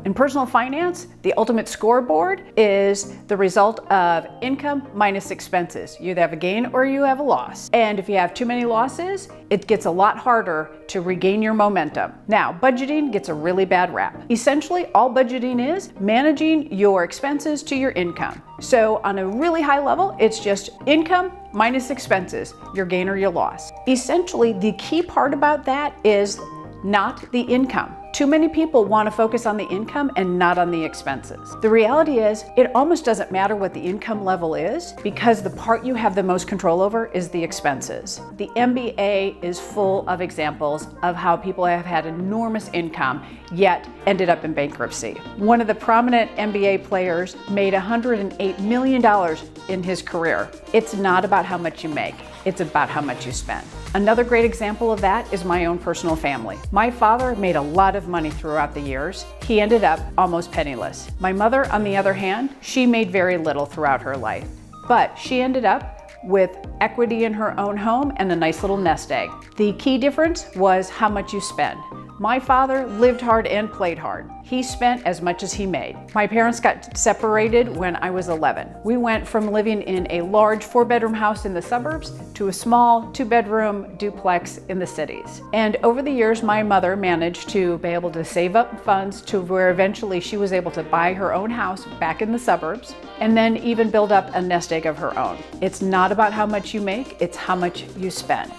In personal finance, the ultimate scoreboard is the result of income minus expenses. You either have a gain or you have a loss. And if you have too many losses, it gets a lot harder to regain your momentum. Now, budgeting gets a really bad rap. Essentially, all budgeting is managing your expenses to your income. So on a really high level, it's just income minus expenses, your gain or your loss. Essentially, the key part about that is not the income. Too many people want to focus on the income and not on the expenses. The reality is, it almost doesn't matter what the income level is because the part you have the most control over is the expenses. The MBA is full of examples of how people have had enormous income yet ended up in bankruptcy. One of the prominent MBA players made $108 million in his career. It's not about how much you make, it's about how much you spend. Another great example of that is my own personal family. My father made a lot of money throughout the years. He ended up almost penniless. My mother, on the other hand, she made very little throughout her life, but she ended up with equity in her own home and a nice little nest egg. The key difference was how much you spend. My father lived hard and played hard. He spent as much as he made. My parents got separated when I was 11. We went from living in a large 4-bedroom house in the suburbs to a small 2-bedroom duplex in the cities. And over the years, my mother managed to be able to save up funds to where eventually she was able to buy her own house back in the suburbs and then even build up a nest egg of her own. It's not about how much you make, it's how much you spend.